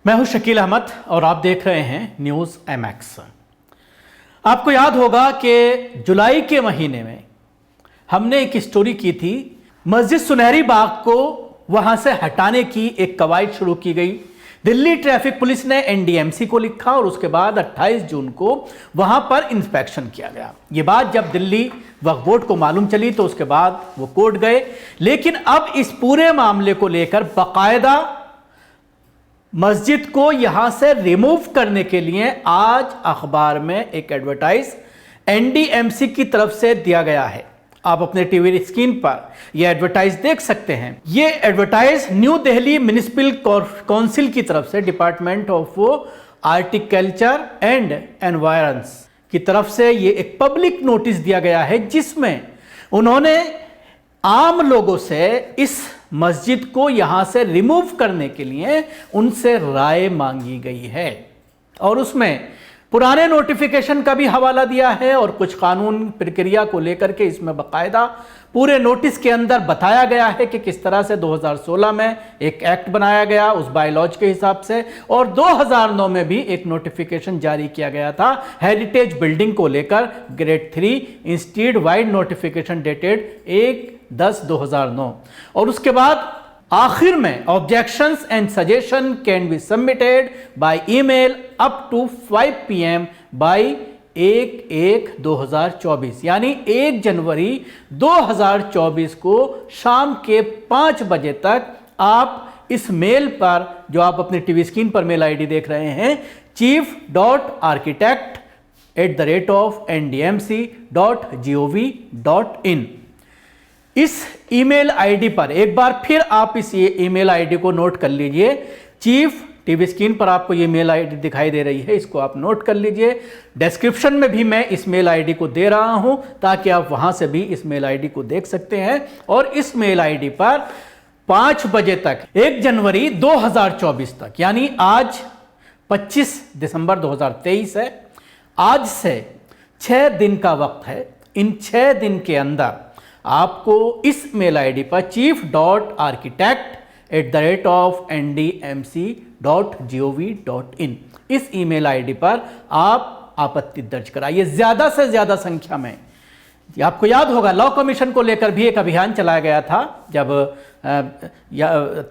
मैं हूं शकील अहमद और आप देख रहे हैं न्यूज़ MX। आपको याद होगा कि जुलाई के महीने में हमने एक स्टोरी की थी, मस्जिद सुनहरी बाग को वहां से हटाने की एक कवायद शुरू की गई। दिल्ली ट्रैफिक पुलिस ने NDMC को लिखा और उसके बाद 28 जून को वहां पर इंस्पेक्शन किया गया। ये बात जब दिल्ली वक्फ बोर्ड को मालूम चली तो उसके बाद वो कोर्ट गए, लेकिन अब इस पूरे मामले को लेकर बाकायदा मस्जिद को यहां से रिमूव करने के लिए आज अखबार में एक एडवर्टाइज NDMC की तरफ से दिया गया है। आप अपने टीवी स्क्रीन पर यह एडवर्टाइज देख सकते हैं। यह advertise new Delhi municipal council की तरफ से department of horticulture and environment की तरफ से यह एक पब्लिक नोटिस दिया गया है, जिसमें उन्होंने आम लोगों से इस मस्जिद को यहां से रिमूव करने के लिए उनसे राय मांगी गई है और उसमें पुराने नोटिफिकेशन का भी हवाला दिया है और कुछ कानून प्रक्रिया को लेकर के इसमें बाकायदा पूरे नोटिस के अंदर बताया गया है कि किस तरह से 2016 में एक एक्ट बनाया गया उस बायलॉज के हिसाब से, और 2009 में भी एक नोटिफिकेशन जारी किया गया था हेरिटेज बिल्डिंग को लेकर grade 3 instead vide notification dated 1/10/2009। और उसके बाद आखिर में objections and suggestion can be submitted by email up to 5 PM by 1/1/2024, यानी 1 जनवरी 2024 को शाम के 5 बजे तक आप इस मेल पर, जो आप अपनी टीवी स्क्रीन पर मेल ID देख रहे हैं, chief.architect@ndmc.gov.in, इस ईमेल ID पर एक बार फिर आप इस ईमेल ID को नोट कर लीजिए। चीफ, टीवी स्क्रीन पर आपको ये मेल ID दिखाई दे रही है, इसको आप नोट कर लीजिए। डिस्क्रिप्शन में भी मैं इस मेल ID को दे रहा हूं ताकि आप वहां से भी इस मेल ID को देख सकते हैं। और इस मेल ID पर 5 बजे तक 1 जनवरी 2024 तक, यानी आज 25 दिसंबर 2023 है, आज से 6 दिन का वक्त है। इन 6 दिन के अंदर आपको इस मेल ID पर chief.architect@ndmc.gov.in इस ईमेल ID पर आप आपत्ति दर्ज कराइए ज़्यादा से ज़्यादा संख्या में। आपको याद होगा लॉ कमीशन को लेकर भी एक अभियान चलाया गया था जब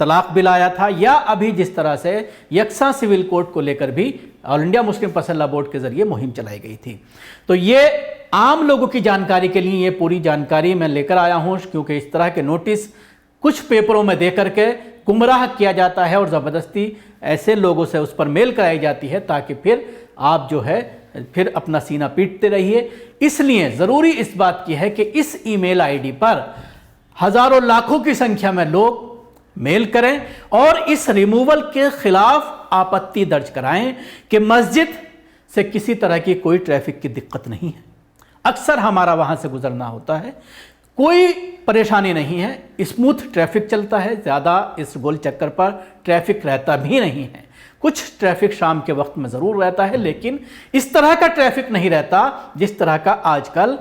तलाक बिल आया था, या अभी जिस तरह से यकसा सिविल कोड को लेकर भी all India Muslim personal law board के जरिए मुहिम चलाई गई थी। तो ये आम लोगों की जानकारी के लिए ये पूरी जानकारी मैं लेकर आया हूं, क्योंकि इस तरह के नोटिस कुछ पेपरों में दे करके गुमराह किया जाता है और ज़बरदस्ती ऐसे लोगों से उस पर मेल कराई जाती है ताकि फिर आप जो है फिर अपना सीना पीटते रहिए। इसलिए ज़रूरी इस बात की है कि इस ईमेल ID पर हज़ारों लाखों की संख्या में लोग मेल करें और इस रिमूवल के खिलाफ आपत्ति दर्ज कराएं कि मस्जिद से किसी तरह की कोई ट्रैफिक की दिक्कत नहीं है। अक्सर हमारा वहाँ से गुजरना होता है, कोई परेशानी नहीं है, स्मूथ ट्रैफिक चलता है, ज़्यादा इस गोल चक्कर पर ट्रैफिक रहता भी नहीं है। कुछ ट्रैफिक शाम के वक्त में ज़रूर रहता है, लेकिन इस तरह का ट्रैफिक नहीं रहता जिस तरह का आजकल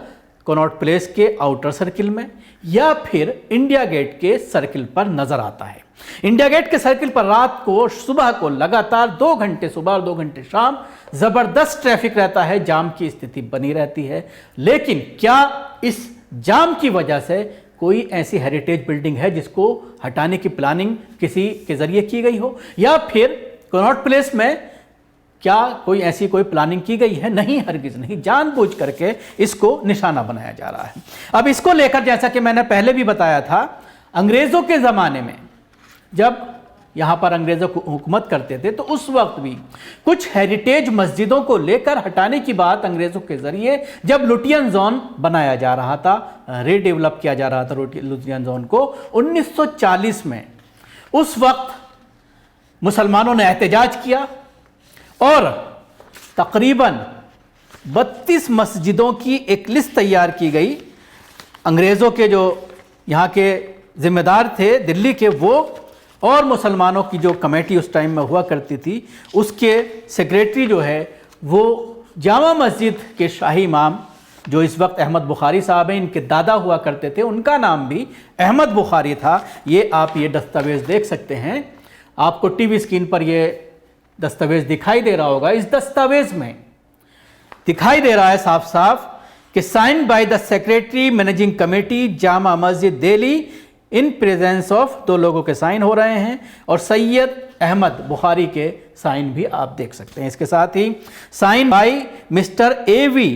कनॉट प्लेस के आउटर सर्किल में या फिर इंडिया गेट के सर्किल पर नज़र आता है। इंडिया गेट के सर्किल पर रात को, सुबह को लगातार 2 घंटे सुबह और 2 घंटे शाम ज़बरदस्त ट्रैफिक रहता है, जाम की स्थिति बनी रहती है। लेकिन क्या इस जाम की वजह से कोई ऐसी हेरिटेज बिल्डिंग है जिसको हटाने की प्लानिंग किसी के ज़रिए की गई हो, या फिर कनॉट प्लेस में क्या कोई ऐसी कोई प्लानिंग की गई है? नहीं, हरगिज़ नहीं। जानबूझ करके इसको निशाना बनाया जा रहा है। अब इसको लेकर, जैसा कि मैंने पहले भी बताया था, अंग्रेज़ों के ज़माने में जब यहाँ पर अंग्रेज़ों को हुकूमत करते थे तो उस वक्त भी कुछ हेरिटेज मस्जिदों को लेकर हटाने की बात अंग्रेज़ों के ज़रिए जब लुटियन जोन बनाया जा रहा था, रीडेवलप किया जा रहा था लुटियन जोन को 1940 में, उस वक्त मुसलमानों ने एहतजाज किया और तकरीबन 32 मस्जिदों की एक लिस्ट तैयार की गई। अंग्रेज़ों के जो यहाँ के ज़िम्मेदार थे दिल्ली के, वो और मुसलमानों की जो कमेटी उस टाइम में हुआ करती थी, उसके सेक्रेटरी जो है वो जामा मस्जिद के शाही इमाम जो इस वक्त अहमद बुखारी साहब हैं, इनके दादा हुआ करते थे, उनका नाम भी अहमद बुखारी था। ये आप ये दस्तावेज़ देख सकते हैं, आपको टीवी स्क्रीन पर ये दस्तावेज दिखाई दे रहा होगा, इस दस्तावेज में दिखाई दे रहा है साफ साफ कि sign by the secretary managing committee Jama Masjid Delhi in presence of, 2 लोगों के साइन हो रहे हैं और सैयद अहमद बुखारी के साइन भी आप देख सकते हैं। इसके साथ ही sign by Mister A V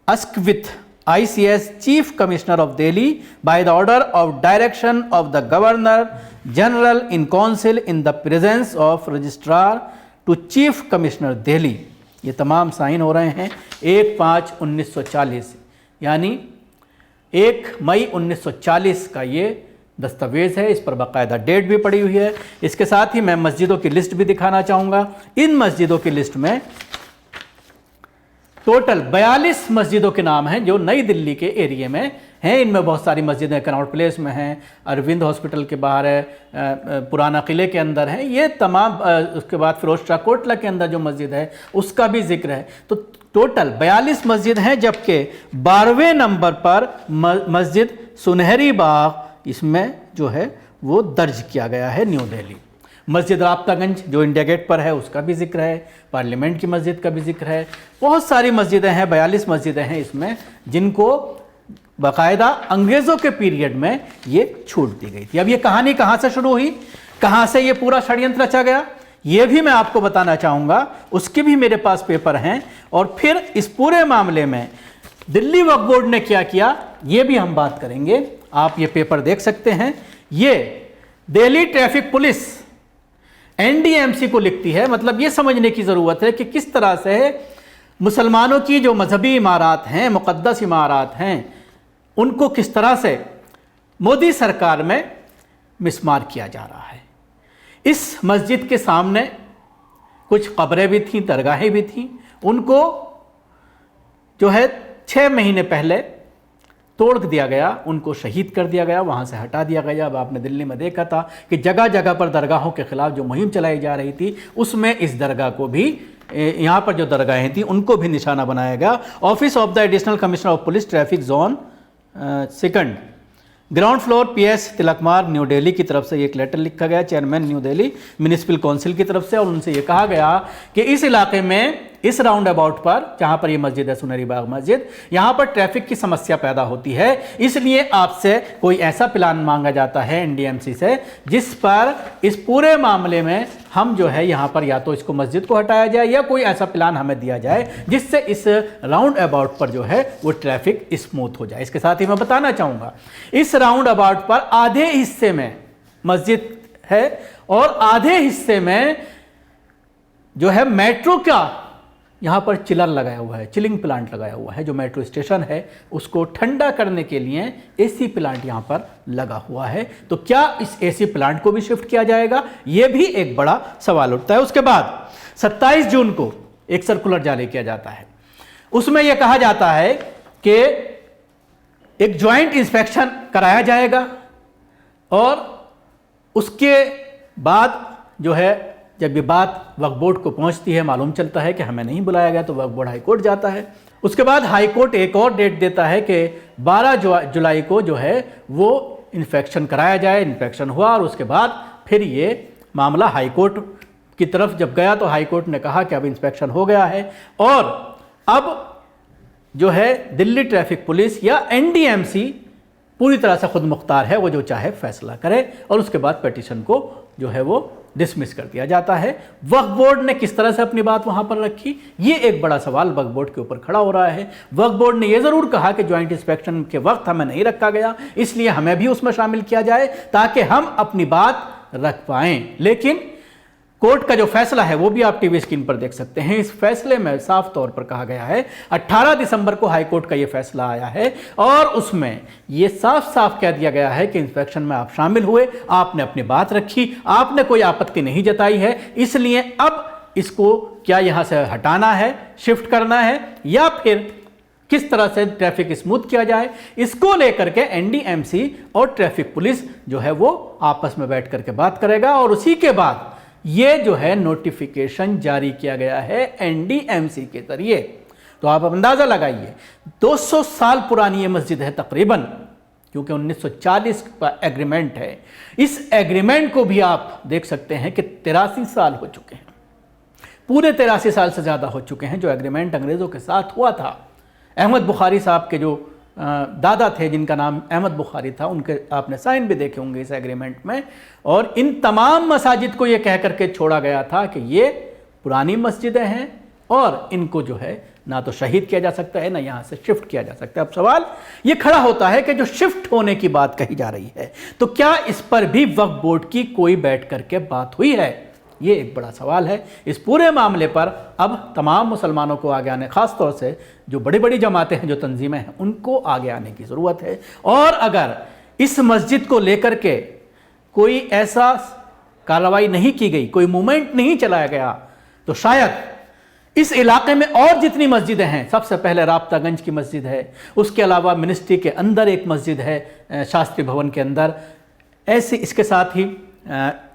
Asquith ICS chief commissioner of Delhi by the order of direction of the governor general in council in the presence of registrar to chief commissioner Delhi. ये तमाम साइन हो रहे हैं 1/5/1940, यानी 1 मई 1940 का ये दस्तावेज है। इस पर बाकायदा डेट भी पड़ी हुई है। इसके साथ ही मैं मस्जिदों की लिस्ट भी दिखाना चाहूँगा। इन मस्जिदों की लिस्ट में टोटल 42 मस्जिदों के नाम हैं जो नई दिल्ली के एरिया में हैं। इनमें बहुत सारी मस्जिदें कनॉट प्लेस में हैं, अरविंद हॉस्पिटल के बाहर है, पुराना किले के अंदर है, ये तमाम। उसके बाद फिरोज शाह कोटला के अंदर जो मस्जिद है उसका भी जिक्र है। तो टोटल 42 मस्जिद हैं, जबकि 12वें नंबर पर मस्जिद सुनहरी बाग इसमें जो है वो दर्ज किया गया है न्यू दिल्ली। मस्जिद राब्तागंज जो इंडिया गेट पर है उसका भी जिक्र है, पार्लियामेंट की मस्जिद का भी जिक्र है। बहुत सारी मस्जिदें हैं, 42 मस्जिदें हैं इसमें, जिनको बाकायदा अंग्रेज़ों के पीरियड में ये छूट दी गई थी। अब ये कहानी कहाँ से शुरू हुई, कहाँ से ये पूरा षड्यंत्र रचा गया, ये भी मैं आपको बताना चाहूँगा। उसके भी मेरे पास पेपर हैं। और फिर इस पूरे मामले में दिल्ली वक्फ बोर्ड ने क्या किया, ये भी हम बात करेंगे। आप ये पेपर देख सकते हैं। ये दिल्ली ट्रैफिक पुलिस NDMC को लिखती है। मतलब ये समझने की ज़रूरत है कि किस तरह से मुसलमानों की जो मजहबी इमारत हैं, मुक़द्दस इमारत हैं, उनको किस तरह से मोदी सरकार में मिसमार किया जा रहा है। इस मस्जिद के सामने कुछ कब्रें भी थीं, दरगाहें भी थीं, उनको जो है 6 महीने पहले तोड़ दिया गया, उनको शहीद कर दिया गया, वहाँ से हटा दिया गया। अब आपने दिल्ली में देखा था कि जगह जगह पर दरगाहों के खिलाफ जो मुहिम चलाई जा रही थी, उसमें इस दरगाह को भी, यहाँ पर जो दरगाहें थी उनको भी निशाना बनाया गया। Office of the additional commissioner of police traffic zone 2nd ground floor PS तिलक मार्ग न्यू दिल्ली की तरफ से एक लेटर लिखा गया chairman new Delhi municipal council की तरफ से, और उनसे ये कहा गया कि इस इलाके में, इस राउंड अबाउट पर जहाँ पर ये मस्जिद है सुनहरी बाग मस्जिद, यहाँ पर ट्रैफिक की समस्या पैदा होती है। इसलिए आपसे कोई ऐसा प्लान मांगा जाता है NDMC से, जिस पर इस पूरे मामले में हम जो है यहाँ पर या तो इसको मस्जिद को हटाया जाए या कोई ऐसा प्लान हमें दिया जाए जिससे इस राउंड अबाउट पर जो है वो ट्रैफिक स्मूथ हो जाए। इसके साथ ही मैं बताना चाहूँगा, इस राउंड अबाउट पर आधे हिस्से में मस्जिद है और आधे हिस्से में जो है मेट्रो का यहाँ पर चिलर लगाया हुआ है, चिलिंग प्लांट लगाया हुआ है। जो मेट्रो स्टेशन है उसको ठंडा करने के लिए AC प्लांट यहाँ पर लगा हुआ है। तो क्या इस AC प्लांट को भी शिफ्ट किया जाएगा, ये भी एक बड़ा सवाल उठता है। उसके बाद 27 जून को एक सर्कुलर जारी किया जाता है। उसमें यह कहा जाता है कि एक ज्वाइंट इंस्पेक्शन कराया जाएगा और उसके बाद जो है जब ये बात वक्फ बोर्ड को पहुंचती है, मालूम चलता है कि हमें नहीं बुलाया गया, तो वक्फ बोर्ड हाई कोर्ट जाता है। उसके बाद हाई कोर्ट एक और डेट देता है कि 12 जुलाई को जो है वो इंस्पेक्शन कराया जाए। इंस्पेक्शन हुआ और उसके बाद फिर ये मामला हाई कोर्ट की तरफ जब गया तो हाई कोर्ट ने कहा कि अब इंस्पेक्शन हो गया है और अब जो है दिल्ली ट्रैफिक पुलिस या NDMC पूरी तरह से खुद मुख्तार है, वो जो चाहे फैसला करे। और उसके बाद पिटीशन को जो है वो डिसमिस कर दिया जाता है। वक्फ बोर्ड ने किस तरह से अपनी बात वहां पर रखी, ये एक बड़ा सवाल वक्फ बोर्ड के ऊपर खड़ा हो रहा है। वक्फ बोर्ड ने यह जरूर कहा कि ज्वाइंट इंस्पेक्शन के वक्त हमें नहीं रखा गया, इसलिए हमें भी उसमें शामिल किया जाए ताकि हम अपनी बात रख पाएं। लेकिन कोर्ट का जो फैसला है वो भी आप टीवी स्क्रीन पर देख सकते हैं। इस फैसले में साफ तौर पर कहा गया है, 18 दिसंबर को हाई कोर्ट का ये फैसला आया है और उसमें ये साफ साफ कह दिया गया है कि इंस्पेक्शन में आप शामिल हुए, आपने अपनी बात रखी, आपने कोई आपत्ति नहीं जताई है, इसलिए अब इसको क्या यहां से हटाना है, शिफ्ट करना है या फिर किस तरह से ट्रैफिक स्मूथ किया जाए, इसको लेकर के NDMC और ट्रैफिक पुलिस जो है वो आपस में बैठ करके बात करेगा। और उसी के बाद ये जो है नोटिफिकेशन जारी किया गया है NDMC के जरिए। तो आप अंदाजा लगाइए, 200 साल पुरानी ये मस्जिद है तकरीबन, क्योंकि 1940 का एग्रीमेंट है। इस एग्रीमेंट को भी आप देख सकते हैं कि 83 साल हो चुके हैं। पूरे 83 साल से ज़्यादा हो चुके हैं जो एग्रीमेंट अंग्रेज़ों के साथ हुआ था। अहमद बुखारी साहब के जो दादा थे, जिनका नाम अहमद बुखारी था, उनके आपने साइन भी देखे होंगे इस एग्रीमेंट में। और इन तमाम मसाजिद को ये कह करके छोड़ा गया था कि ये पुरानी मस्जिदें हैं और इनको जो है ना तो शहीद किया जा सकता है ना यहाँ से शिफ्ट किया जा सकता है। अब सवाल ये खड़ा होता है कि जो शिफ्ट होने की बात कही जा रही है, तो क्या इस पर भी वक्फ बोर्ड की कोई बैठ करके बात हुई है? ये एक बड़ा सवाल है। इस पूरे मामले पर अब तमाम मुसलमानों को आगे आने, ख़ास तौर से जो बड़ी बड़ी जमातें हैं, जो तंजीमें हैं, उनको आगे आने की ज़रूरत है। और अगर इस मस्जिद को लेकर के कोई ऐसा कार्रवाई नहीं की गई, कोई मूवमेंट नहीं चलाया गया, तो शायद इस इलाके में और जितनी मस्जिदें हैं, सबसे पहले राब्तागंज की मस्जिद है, उसके अलावा मिनिस्ट्री के अंदर एक मस्जिद है शास्त्री भवन के अंदर, ऐसी इसके साथ ही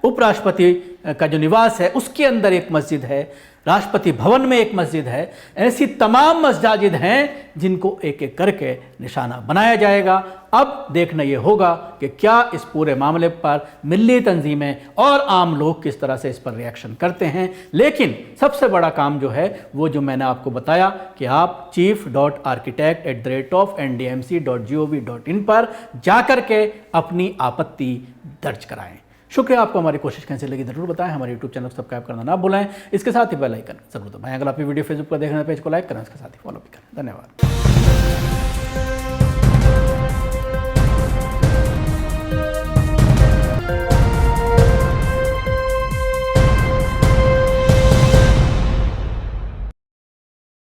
उपराष्ट्रपति का जो निवास है उसके अंदर एक मस्जिद है, राष्ट्रपति भवन में एक मस्जिद है, ऐसी तमाम मस्जिद हैं जिनको एक एक करके निशाना बनाया जाएगा। अब देखना ये होगा कि क्या इस पूरे मामले पर मिली तंजीमें और आम लोग किस तरह से इस पर रिएक्शन करते हैं। लेकिन सबसे बड़ा काम जो है वो जो मैंने आपको बताया कि आप chief.architect@ndmc.gov.in पर जाकर के अपनी आपत्ति दर्ज कराएं। शुक्रिया। आपको हमारी कोशिश कैसे लगी जरूर बताएं। हमारे YouTube चैनल को सब्सक्राइब करना ना भूलें। इसके साथ ही बेल आइकन जरूर दबाएं। अगर आप ये वीडियो फेसबुक पर देख रहे हैं, पेज को लाइक करें, इसके साथ ही फॉलो भी करें। धन्यवाद।